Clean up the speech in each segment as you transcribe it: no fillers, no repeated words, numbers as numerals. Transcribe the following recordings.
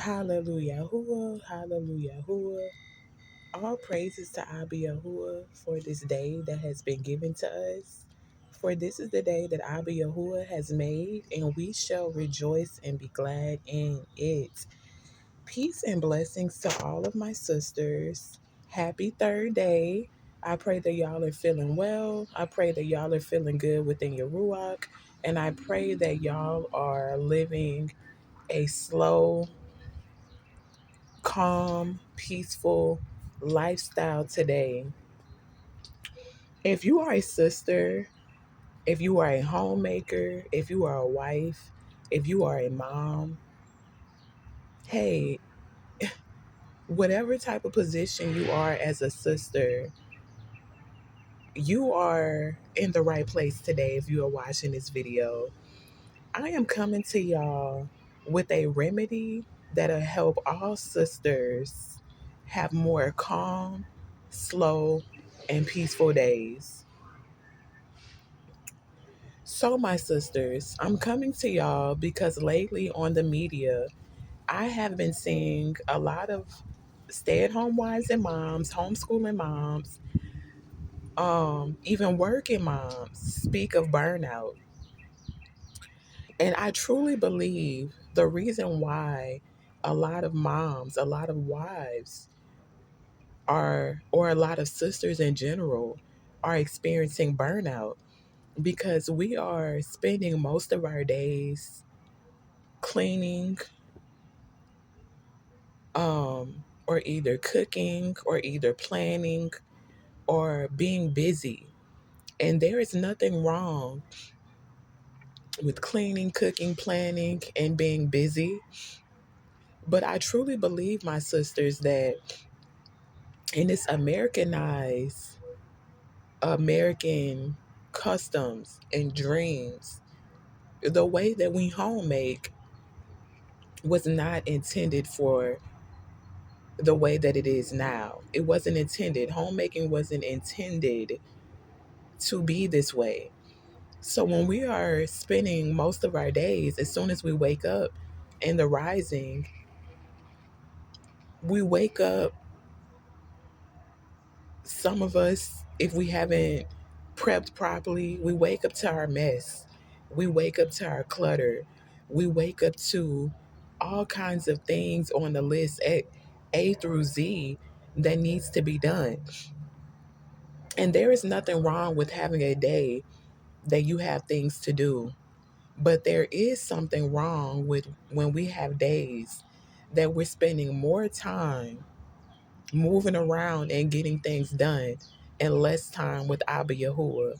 Hallelujah, hallelujah, All praises to Abba Yahuwah for this day that has been given to us. For this is the day that Abba Yahuwah has made, and we shall rejoice and be glad in it. Peace and blessings to all of my sisters. Happy third day. I pray that y'all are feeling well. I pray that y'all are feeling good within your Ruach. And I pray that y'all are living a slow, calm, peaceful lifestyle today. If you are a sister, if you are a homemaker, if you are a wife, if you are a mom, hey, whatever type of position you are as a sister, you are in the right place today if you are watching this video. I am coming to y'all with a remedy that'll help all sisters have more calm, slow, and peaceful days. So, my sisters, I'm coming to y'all because lately on the media, I have been seeing a lot of stay at home wives and moms, homeschooling moms, even working moms speak of burnout. And I truly believe the reason why a lot of moms, a lot of wives or a lot of sisters in general are experiencing burnout because we are spending most of our days cleaning, or either cooking or either planning or being busy. And there is nothing wrong with cleaning, cooking, planning, and being busy. But I truly believe, my sisters, that in this American customs and dreams, the way that we homemake was not intended for the way that it is now. It wasn't intended. Homemaking wasn't intended to be this way. So when we are spending most of our days, as soon as we wake up in the rising, we wake up, some of us, if we haven't prepped properly, we wake up to our mess. We wake up to our clutter. We wake up to all kinds of things on the list at A through Z that needs to be done. And there is nothing wrong with having a day that you have things to do. But there is something wrong with when we have days that we're spending more time moving around and getting things done and less time with Abba Yahuwah,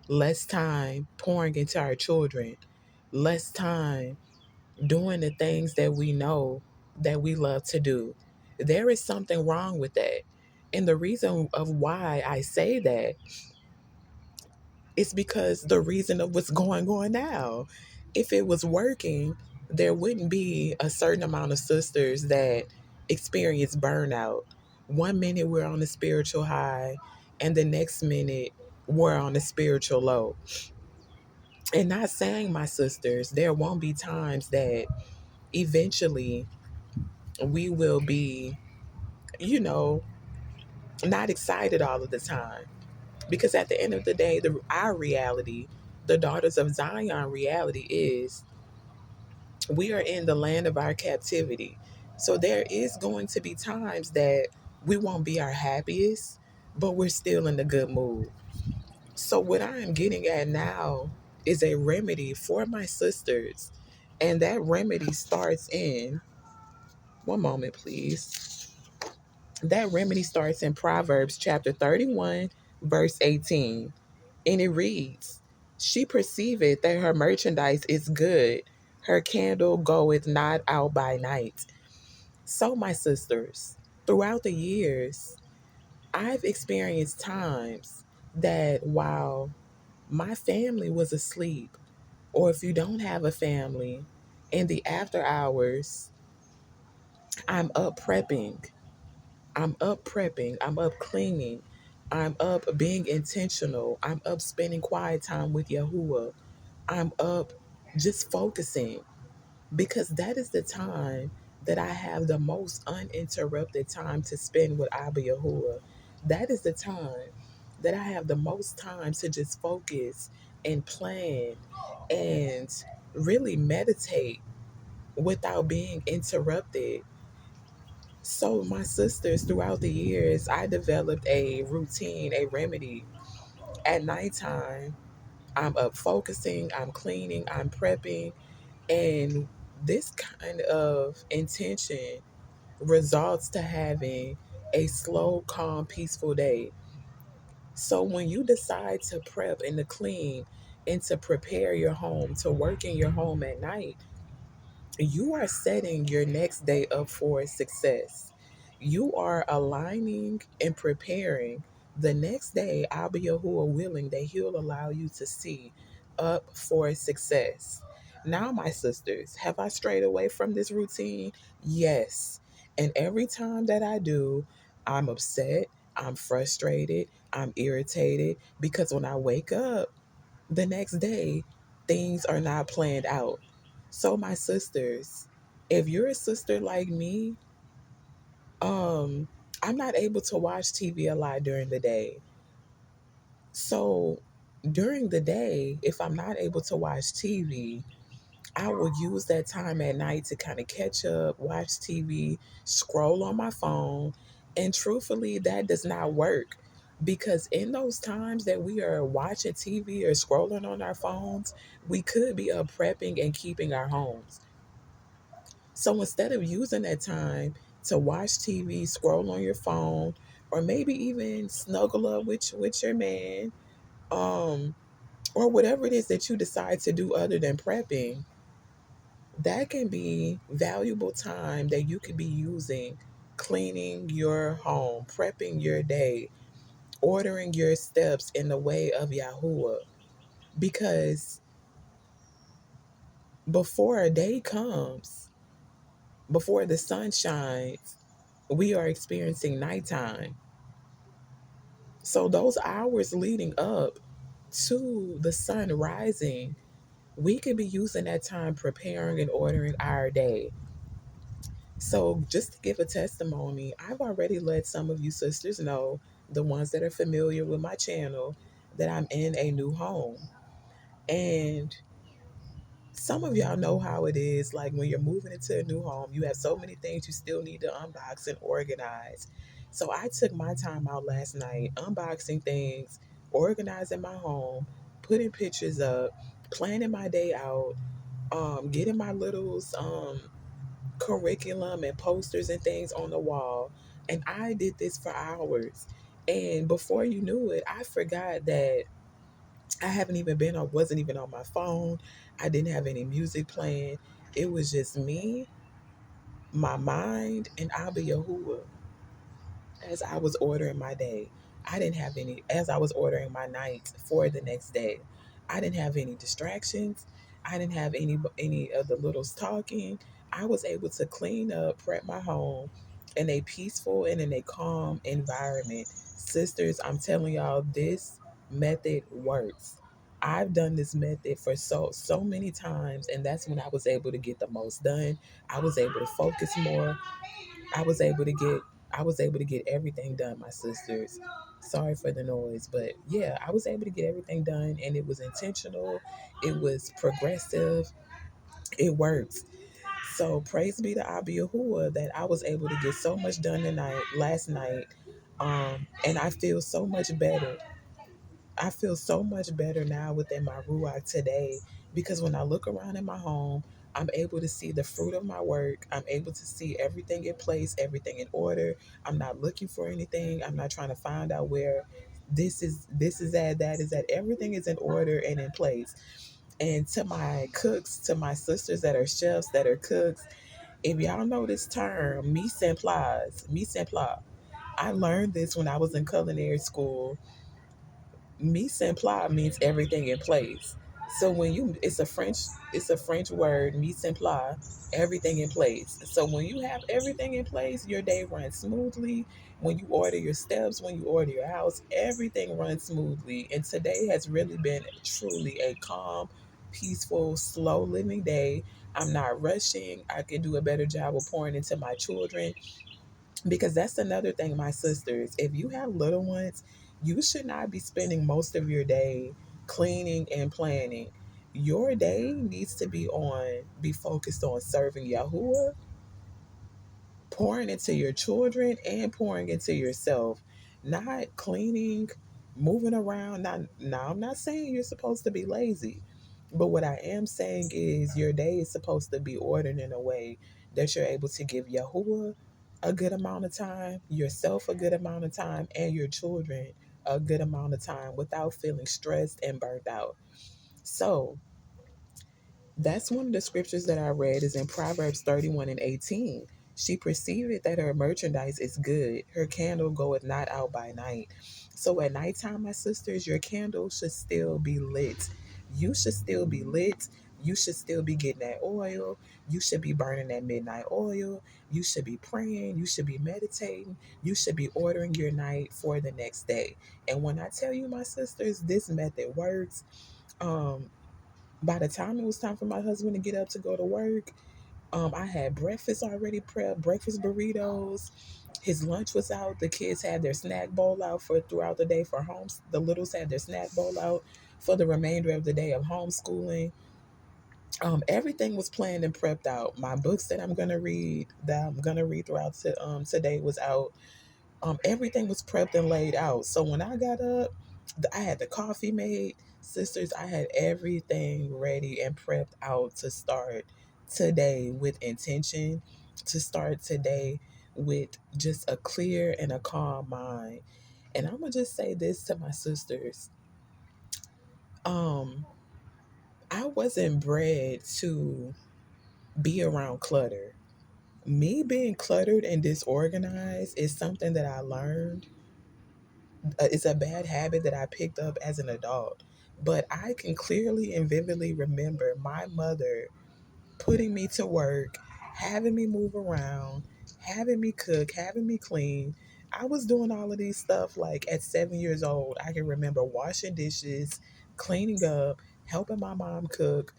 less time pouring into our children, less time doing the things that we know that we love to do. There is something wrong with that. And the reason of why I say that, it's because the reason of what's going on now. If it was working, there wouldn't be a certain amount of sisters that experience burnout. One minute we're on a spiritual high, and the next minute we're on a spiritual low. And not saying, my sisters, there won't be times that eventually we will be, you know, not excited all of the time. Because at the end of the day, our reality, the daughters of Zion reality, is we are in the land of our captivity. So there is going to be times that we won't be our happiest, but we're still in a good mood. So what I am getting at now is a remedy for my sisters. And that remedy starts in, one moment, please. That remedy starts in Proverbs chapter 31, verse 18. And it reads, She perceiveth that her merchandise is good. Her candle goeth not out by night. So, my sisters, throughout the years, I've experienced times that while my family was asleep, or if you don't have a family, in the after hours, I'm up prepping. I'm up cleaning. I'm up being intentional. I'm up spending quiet time with Yahuwah. I'm up just focusing because that is the time that I have the most uninterrupted time to spend with Abba Yahuwah. That is the time that I have the most time to just focus and plan and really meditate without being interrupted. So, my sisters, throughout the years, I developed a routine, a remedy. At nighttime, I'm up focusing, I'm cleaning, I'm prepping, and this kind of intention results to having a slow, calm, peaceful day. So when you decide to prep and to clean and to prepare your home, to work in your home at night, you are setting your next day up for success. You are aligning and preparing the next day, Abba Yahuwah willing, that He'll allow you to see up for success. Now, my sisters, have I strayed away from this routine? Yes. And every time that I do, I'm upset, I'm frustrated, I'm irritated because when I wake up the next day, things are not planned out. So my sisters, if you're a sister like me, um, I'm not able to watch TV a lot during the day. So during the day, if I'm not able to watch TV, I will use that time at night to kind of catch up, watch TV, scroll on my phone. And truthfully, that does not work because in those times that we are watching TV or scrolling on our phones, we could be up prepping and keeping our homes. So instead of using that time to watch TV, scroll on your phone, or maybe even snuggle up with your man, um, or whatever it is that you decide to do other than prepping, that can be valuable time that you could be using cleaning your home, prepping your day, ordering your steps in the way of Yahuwah. Because before a day comes, before the sun shines, we are experiencing nighttime. So those hours leading up to the sun rising, we could be using that time preparing and ordering our day. So, just to give a testimony, I've already let some of you sisters know, the ones that are familiar with my channel, that I'm in a new home. And some of y'all know how it is. Like when you're moving into a new home, you have so many things you still need to unbox and organize. So, I took my time out last night unboxing things, organizing my home, putting pictures up, planning my day out, getting my little curriculum and posters and things on the wall. And I did this for hours. And before you knew it, I forgot that I haven't even been on, wasn't even on my phone. I didn't have any music playing. It was just me, my mind, and Abba Yahuwah as I was ordering my day. I didn't have any, as I was ordering my night for the next day. I didn't have any distractions. I didn't have any of the littles talking. I was able to clean up, prep my home in a peaceful and in a calm environment. Sisters, I'm telling y'all, this method works. I've done this method for so many times, and that's when I was able to get the most done. I was able to focus more. I was able to get I was able to get everything done, my sisters. Sorry for the noise, but yeah, I was able to get everything done and it was intentional. It was progressive. It works. So praise be to Abba Yahuwah that I was able to get so much done last night. And I feel so much better. I feel so much better now within my Ruach today because when I look around in my home, I'm able to see the fruit of my work. I'm able to see everything in place, everything in order. I'm not looking for anything. I'm not trying to find out where this is at, that is at. Everything is in order and in place. And to my cooks, to my sisters that are chefs, that are cooks, if y'all know this term, mise en place. I learned this when I was in culinary school. Mise en place means everything in place. So when you it's a French word, mise en place, everything in place. So when you have everything in place, your day runs smoothly. When you order your steps, when you order your house, everything runs smoothly. And today has really been truly a calm, peaceful, slow living day. I'm not rushing. I can do a better job of pouring into my children, because that's another thing, my sisters. If you have little ones, you should not be spending most of your day cleaning and planning. Your day needs to be focused on serving Yahuwah, pouring into your children, and pouring into yourself, not cleaning, moving around. Not now, I'm not saying you're supposed to be lazy, but what I am saying is your day is supposed to be ordered in a way that you're able to give Yahuwah a good amount of time, yourself a good amount of time, and your children a good amount of time without feeling stressed and burnt out. So that's one of the scriptures that I read is in Proverbs 31 and 18. She perceiveth that her merchandise is good. Her candle goeth not out by night. So at nighttime, my sisters, your candle should still be lit. You should still be lit. You should still be getting that oil. You should be burning that midnight oil. You should be praying. You should be meditating. You should be ordering your night for the next day. And when I tell you, my sisters, this method works. Um, by the time it was time for my husband to get up to go to work, I had breakfast already prepped, breakfast burritos. His lunch was out. The kids had their snack bowl out for throughout the day for homes. The littles had their snack bowl out for the remainder of the day of homeschooling. Everything was planned and prepped out. My books that I'm gonna read throughout today was out. Everything was prepped and laid out. So when I got up, I had the coffee made. Sisters, I had everything ready and prepped out to start today with intention, to start today with just a clear and a calm mind. And I'm going to just say this to my sisters. Um, I wasn't bred to be around clutter. Me being cluttered and disorganized is something that I learned. It's a bad habit that I picked up as an adult. But I can clearly and vividly remember my mother putting me to work, having me move around, having me cook, having me clean. I was doing all of these stuff like at 7 years old. I can remember washing dishes, cleaning up, helping my mom cook.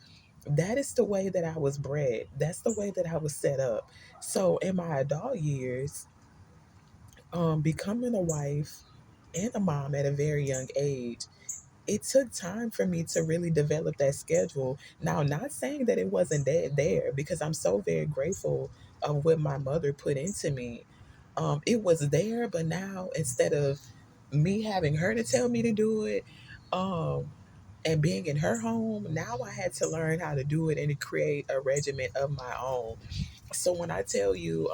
That is the way that I was bred. That's the way that I was set up. So in my adult years, becoming a wife and a mom at a very young age, it took time for me to really develop that schedule. Now, not saying that it wasn't there, because I'm so very grateful of what my mother put into me. It was there, but now instead of me having her to tell me to do it, um, and being in her home, now I had to learn how to do it and to create a regimen of my own. So when I tell you,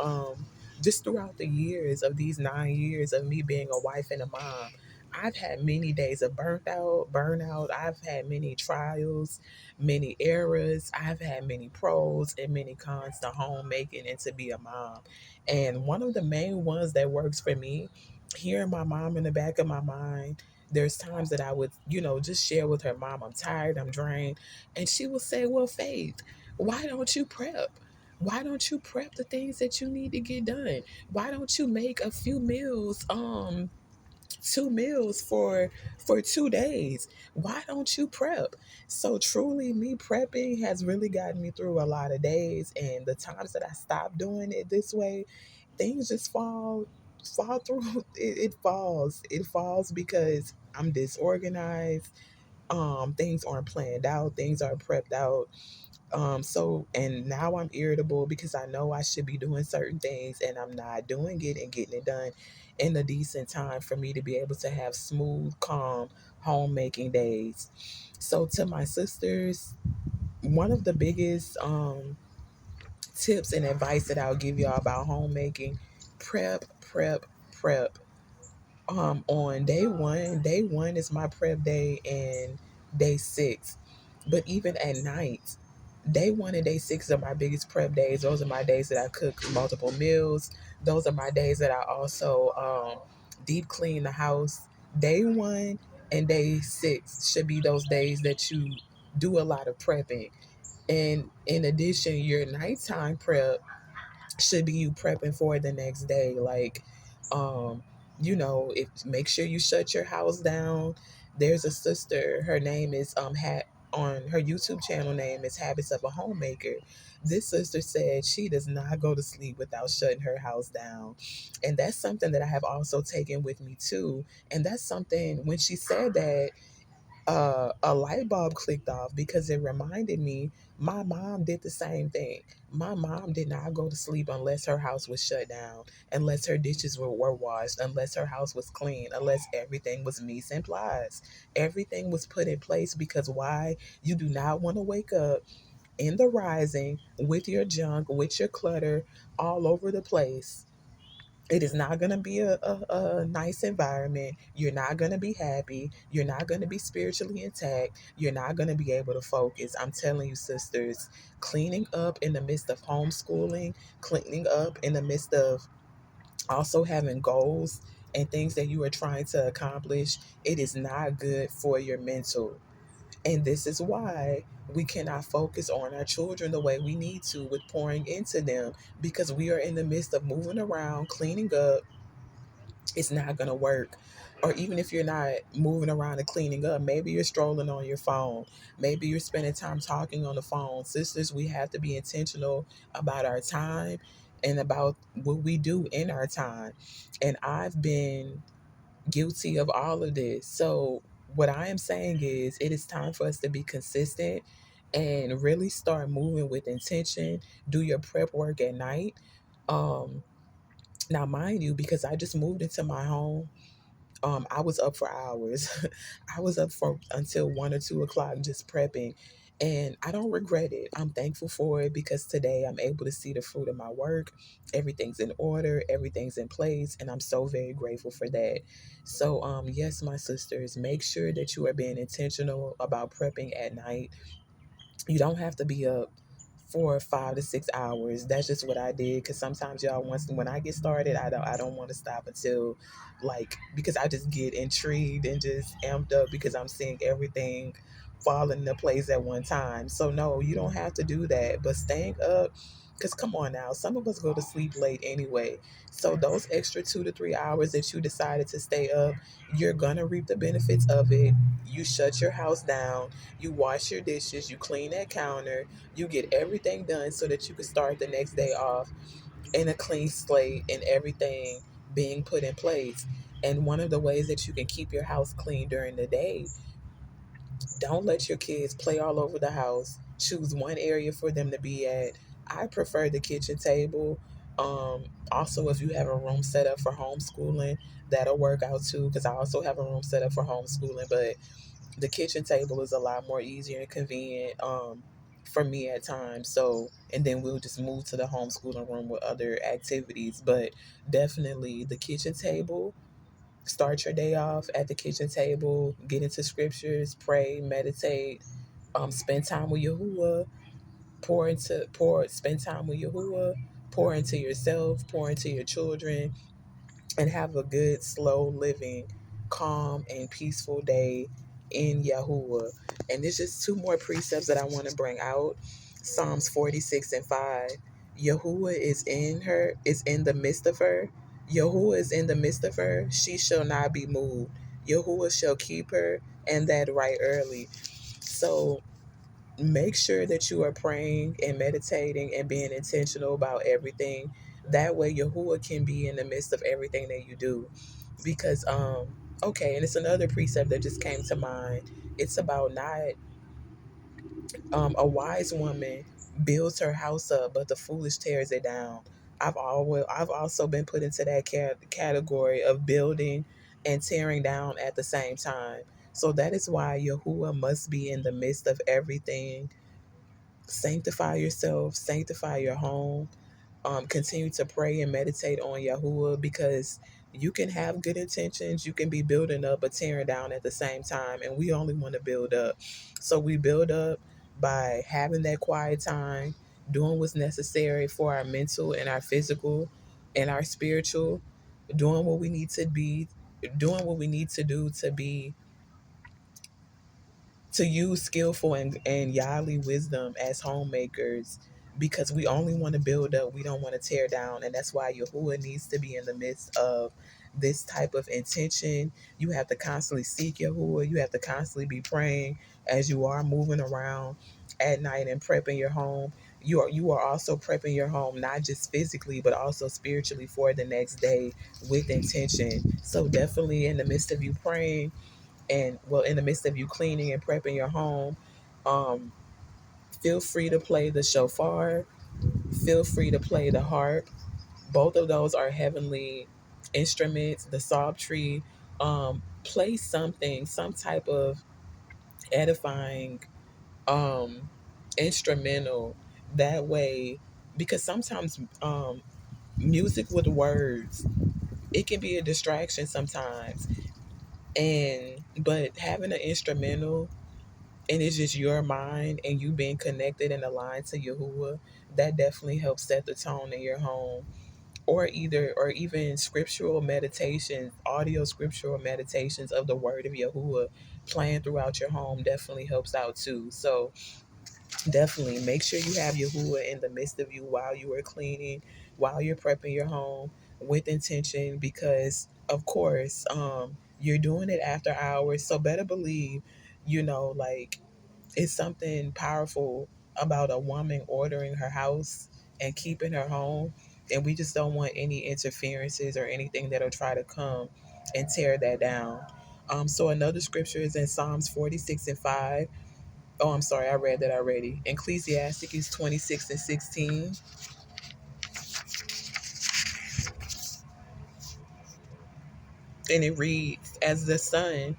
just throughout the years of these 9 years of me being a wife and a mom, I've had many days of burnout. I've had many trials, many errors. I've had many pros and many cons to homemaking and to be a mom. And one of the main ones that works for me, hearing my mom in the back of my mind, there's times that I would, just share with her, Mom, I'm tired, I'm drained. And she will say, Well, Faith, why don't you prep? Why don't you prep the things that you need to get done? Why don't you make a few meals, 2 meals for 2 days? Why don't you prep? So truly, me prepping has really gotten me through a lot of days, and the times that I stopped doing it this way, things just fall through. It falls because I'm disorganized. Things aren't planned out, things aren't prepped out. And now I'm irritable because I know I should be doing certain things and I'm not doing it and getting it done in a decent time for me to be able to have smooth, calm homemaking days. So to my sisters, one of the biggest tips and advice that I'll give y'all about homemaking: prep, prep, prep. On day one is my prep day, and day six. But even at night, day one and day six are my biggest prep days. Those are my days that I cook multiple meals. Those are my days that I also deep clean the house. Day one and day six should be those days that you do a lot of prepping. And in addition, your nighttime prep should be you prepping for the next day. Like, um, if make sure you shut your house down. There's a sister, her name is Hat. on her YouTube channel name is Habits of a Homemaker. This sister said she does not go to sleep without shutting her house down. And that's something that I have also taken with me too. And that's something when she said that, a light bulb clicked off because it reminded me my mom did the same thing. My mom did not go to sleep unless her house was shut down, unless her dishes were washed, unless her house was clean, unless everything was mise en place. Everything was put in place because why? You do not want to wake up in the rising with your junk, with your clutter all over the place. It is not going to be a nice environment. You're not going to be happy. You're not going to be spiritually intact. You're not going to be able to focus. I'm telling you, sisters, cleaning up in the midst of homeschooling, cleaning up in the midst of also having goals and things that you are trying to accomplish, it is not good for your mental. And this is why we cannot focus on our children the way we need to with pouring into them, because we are in the midst of moving around, cleaning up. It's not going to work. Or even if you're not moving around and cleaning up, maybe you're strolling on your phone. Maybe you're spending time talking on the phone. Sisters, we have to be intentional about our time and about what we do in our time. And I've been guilty of all of this. So, what I am saying is, it is time for us to be consistent and really start moving with intention. Do your prep work at night. Um, Now, mind you, because I just moved into my home, I was up for hours. I was up for until 1 or 2 o'clock just prepping. And I don't regret it. I'm thankful for it because today I'm able to see the fruit of my work. Everything's in order, everything's in place, and I'm so very grateful for that. So, yes, my sisters, make sure that you are being intentional about prepping at night. You don't have to be up 4 or 5 to 6 hours. That's just what I did. Cause sometimes y'all, once when I get started, I don't want to stop until, like, because I just get intrigued and just amped up because I'm seeing everything fall into place at one time. So no, you don't have to do that. But staying up, because come on now, some of us go to sleep late anyway. So those extra 2 to 3 hours that you decided to stay up, you're gonna reap the benefits of it. You shut your house down, you wash your dishes, you clean that counter, you get everything done so that you can start the next day off in a clean slate and everything being put in place. And one of the ways that you can keep your house clean during the day, don't let your kids play all over the house. Choose one area for them to be at. I prefer the kitchen table. Also, if you have a room set up for homeschooling, that'll work out too, because I also have a room set up for homeschooling. But the kitchen table is a lot more easier and convenient, for me at times. So, and then we'll just move to the homeschooling room with other activities. But definitely the kitchen table. Start your day off at the kitchen table. Get into scriptures, pray, meditate, spend time with Yahuwah. Spend time with Yahuwah. Pour into yourself. Pour into your children, and have a good, slow living, calm, and peaceful day in Yahuwah. And there's just two more precepts that I want to bring out. Psalms 46:5. Yahuwah is in the midst of her. Yahuwah is in the midst of her. She shall not be moved. Yahuwah shall keep her, and that right early. So make sure that you are praying and meditating and being intentional about everything. That way Yahuwah can be in the midst of everything that you do. Because okay, and it's another precept that just came to mind. It's about not a wise woman builds her house up, but the foolish tears it down. I've also been put into that category of building and tearing down at the same time. So that is why Yahuwah must be in the midst of everything. Sanctify yourself, sanctify your home, continue to pray and meditate on Yahuwah, because you can have good intentions, you can be building up but tearing down at the same time, and we only want to build up. So we build up by having that quiet time, doing what's necessary for our mental and our physical and our spiritual, doing what we need to be, doing what we need to do to use skillful and godly wisdom as homemakers, because we only want to build up, we don't want to tear down. And that's why Yahuwah needs to be in the midst of this type of intention. You have to constantly seek Yahuwah, you have to constantly be praying, as you are moving around at night and prepping your home, you are also prepping your home, not just physically but also spiritually for the next day with intention. So definitely in the midst of you praying, and well, in the midst of you cleaning and prepping your home, um feel free to play the shofar, feel free to play the harp. Both of those are heavenly instruments. The psaltery, play something, some type of edifying um instrumental, that way, because sometimes music with words, it can be a distraction sometimes. And but having an instrumental, and it's just your mind and you being connected and aligned to Yahuwah, that definitely helps set the tone in your home. Or even scriptural meditations, audio scriptural meditations of the word of Yahuwah playing throughout your home definitely helps out too. So definitely make sure you have Yahuwah in the midst of you while you are cleaning, while you're prepping your home with intention, because of course, you're doing it after hours. So better believe, like, it's something powerful about a woman ordering her house and keeping her home. And we just don't want any interferences or anything that'll try to come and tear that down. So another scripture is in Psalms 46:5. Oh, I'm sorry, I read that already. Ecclesiastes 26:16. And it reads, as the sun,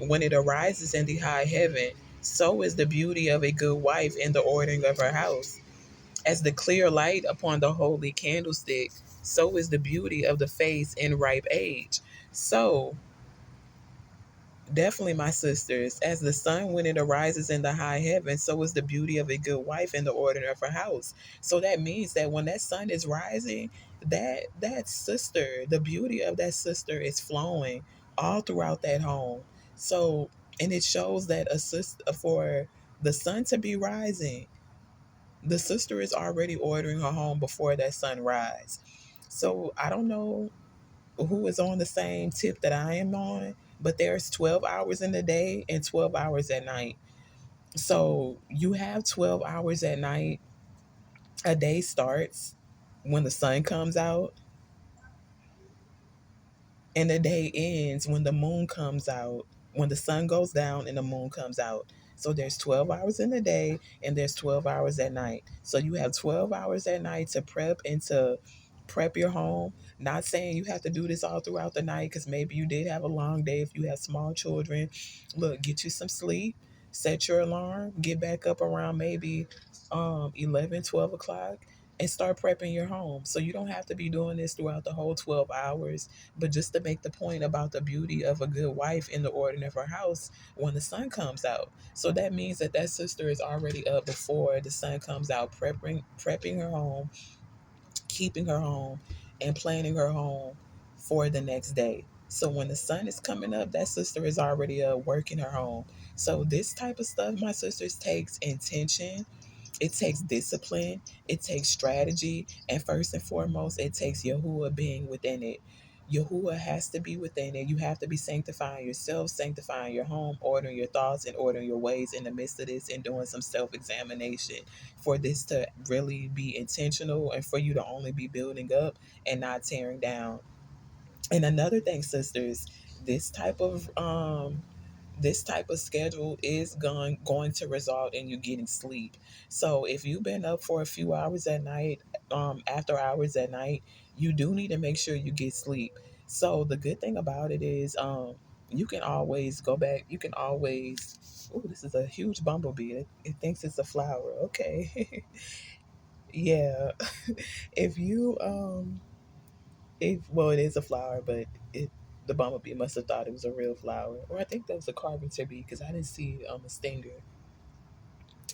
when it arises in the high heaven, so is the beauty of a good wife in the ordering of her house. As the clear light upon the holy candlestick, so is the beauty of the face in ripe age. So, definitely, my sisters, as the sun when it arises in the high heaven, so is the beauty of a good wife in the order of her house. So that means that when that sun is rising, that sister, the beauty of that sister is flowing all throughout that home. So, and it shows that a sister, for the sun to be rising, the sister is already ordering her home before that sunrise. So I don't know who is on the same tip that I am on, but there's 12 hours in the day and 12 hours at night. So you have 12 hours at night. A day starts when the sun comes out, and the day ends when the moon comes out, when the sun goes down and the moon comes out. So there's 12 hours in the day and there's 12 hours at night. So you have 12 hours at night to prep and to prep your home. Not saying you have to do this all throughout the night, because maybe you did have a long day. If you have small children, look, get you some sleep, set your alarm, get back up around maybe 11, 12 o'clock, and start prepping your home. So you don't have to be doing this throughout the whole 12 hours, but just to make the point about the beauty of a good wife in the ordering of her house when the sun comes out. So that means that that sister is already up before the sun comes out, prepping her home, keeping her home, and planning her home for the next day. So when the sun is coming up, that sister is already working her home. So this type of stuff, my sisters, takes intention, it takes discipline, it takes strategy, and first and foremost, it takes Yahuwah being within it. Yahuwah has to be within it. You have to be sanctifying yourself, sanctifying your home, ordering your thoughts, and ordering your ways in the midst of this, and doing some self examination for this to really be intentional and for you to only be building up and not tearing down. And another thing, sisters, this type of this type of schedule is going to result in you getting sleep. So if you've been up for a few hours at night, after hours at night, you do need to make sure you get sleep. So the good thing about it is, you can always go back. You can always. Oh, this is a huge bumblebee. It thinks it's a flower. Okay, yeah. If you if well, it is a flower, but it the bumblebee must have thought it was a real flower, or I think that was a carpenter bee because I didn't see a stinger.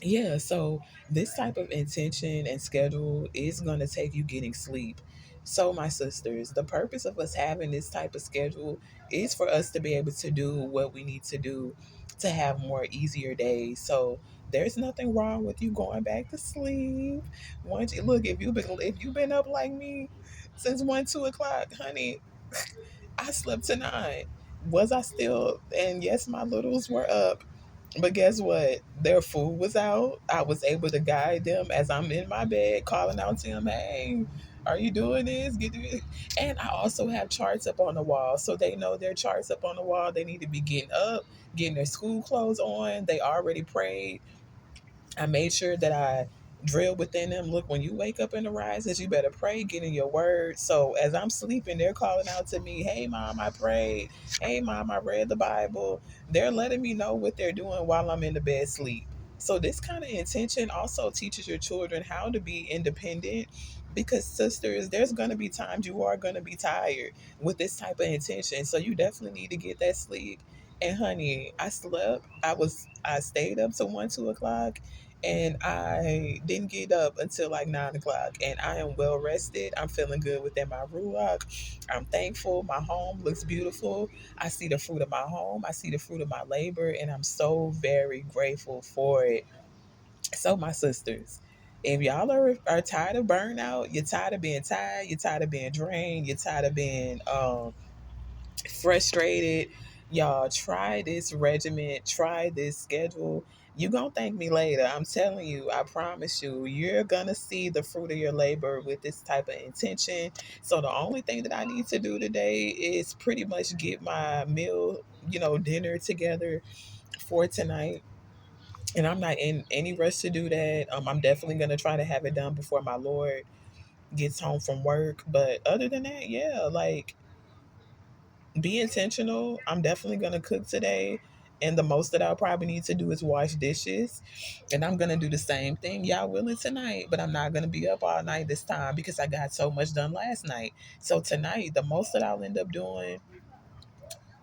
Yeah, so this type of intention and schedule is going to take you getting sleep. So, my sisters, the purpose of us having this type of schedule is for us to be able to do what we need to do to have more easier days. So, there's nothing wrong with you going back to sleep. Once you look, if you've been up like me since 1, 2 o'clock, honey, I slept to 9. Was I still? And yes, my littles were up. But guess what? Their food was out. I was able to guide them as I'm in my bed, calling out to them, hey, are you doing this? Get it. And I also have charts up on the wall. So they know their charts up on the wall. They need to be getting up, getting their school clothes on. They already prayed. I made sure that I drilled within them. Look, when you wake up in the rises, you better pray, get in your word. So as I'm sleeping, they're calling out to me, hey, mom, I prayed. Hey, mom, I read the Bible. They're letting me know what they're doing while I'm in the bed sleep. So this kind of intention also teaches your children how to be independent, because sisters, there's going to be times you are going to be tired with this type of intention. So you definitely need to get that sleep. And honey, I slept. I stayed up to 1, 2 o'clock, and I didn't get up until like 9 o'clock. And I am well rested. I'm feeling good within my ruach. I'm thankful. My home looks beautiful. I see the fruit of my home. I see the fruit of my labor, and I'm so very grateful for it. So, my sisters, if y'all are tired of burnout, you're tired of being tired, you're tired of being drained, you're tired of being frustrated, y'all try this regimen, try this schedule. You gonna thank me later. I'm telling you, I promise you, you're gonna see the fruit of your labor with this type of intention. So the only thing that I need to do today is pretty much get my meal, dinner together for tonight. And I'm not in any rush to do that. I'm definitely gonna try to have it done before my Lord gets home from work. But other than that, yeah, like, be intentional. I'm definitely gonna cook today. And the most that I'll probably need to do is wash dishes. And I'm gonna do the same thing, y'all willing, tonight. But I'm not gonna be up all night this time because I got so much done last night. So tonight, the most that I'll end up doing,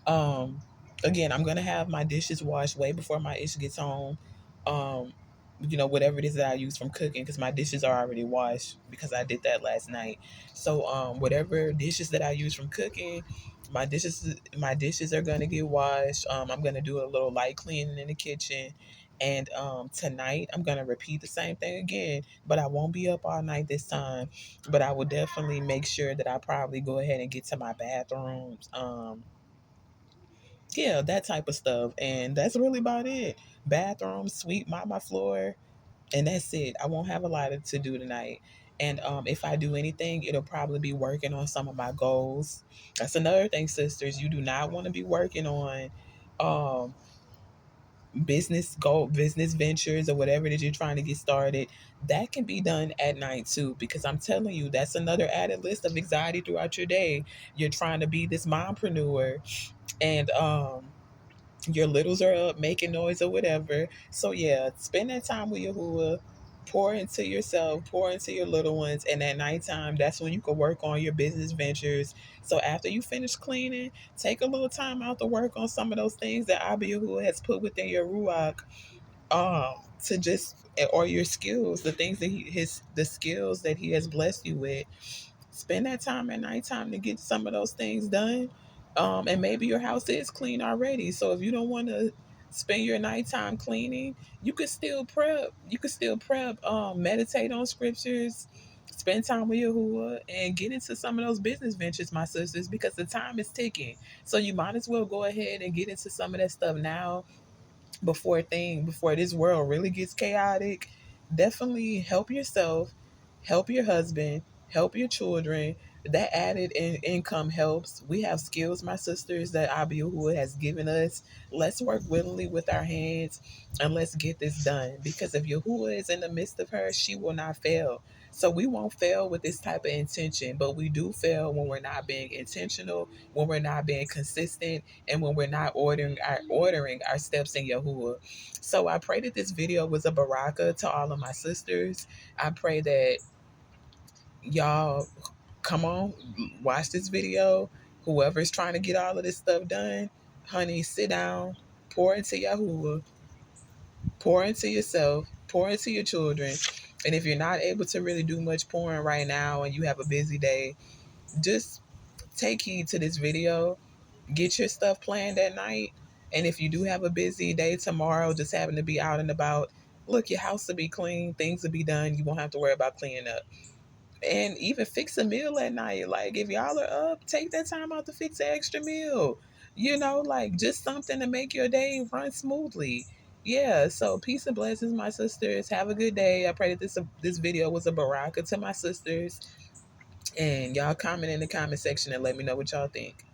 um, again, I'm gonna have my dishes washed way before my ish gets home. Um, whatever it is that I use from cooking, because my dishes are already washed because I did that last night. So whatever dishes that I use from cooking, my dishes are gonna get washed. I'm gonna do a little light cleaning in the kitchen. And tonight I'm gonna repeat the same thing again, but I won't be up all night this time. But I will definitely make sure that I probably go ahead and get to my bathrooms. Yeah, that type of stuff. And that's really about it. Bathroom, sweep, mop my floor, and that's it. I won't have a lot to do tonight. And if I do anything, it'll probably be working on some of my goals. That's another thing, sisters. You do not want to be working on um, business ventures, or whatever that you're trying to get started. That can be done at night too, because I'm telling you, that's another added list of anxiety throughout your day. You're trying to be this mompreneur, and your littles are up making noise or whatever. So yeah, spend that time with Yahuwah. Pour into yourself, pour into your little ones, and at nighttime, that's when you can work on your business ventures. So after you finish cleaning, take a little time out to work on some of those things that Abba Yahuwah has put within your ruach, to just, or your skills, the things that the skills that he has blessed you with. Spend that time at nighttime to get some of those things done. And maybe your house is clean already. So if you don't want to spend your nighttime cleaning, you could still prep. You could still prep, meditate on scriptures, spend time with Yahuwah, and get into some of those business ventures, my sisters, because the time is ticking. So you might as well go ahead and get into some of that stuff now, before this world really gets chaotic. Definitely help yourself, help your husband, help your children. That added income helps. We have skills, my sisters, that Abiyahu has given us. Let's work willingly with our hands, and let's get this done. Because if Yahuwah is in the midst of her, she will not fail. So we won't fail with this type of intention, but we do fail when we're not being intentional, when we're not being consistent, and when we're not ordering our steps in Yahuwah. So I pray that this video was a baraka to all of my sisters. I pray that y'all come on, watch this video. Whoever's trying to get all of this stuff done, honey, sit down, pour into Yahuwah, pour into yourself, pour into your children. And if you're not able to really do much pouring right now and you have a busy day, just take heed to this video. Get your stuff planned at night. And if you do have a busy day tomorrow, just having to be out and about, look, your house will be clean, things will be done. You won't have to worry about cleaning up. And even fix a meal at night. Like, if y'all are up, take that time out to fix an extra meal. Like, just something to make your day run smoothly. yeah, so peace and blessings, my sisters. Have a good day. I pray that this video was a baraka to my sisters. And y'all comment in the comment section and let me know what y'all think.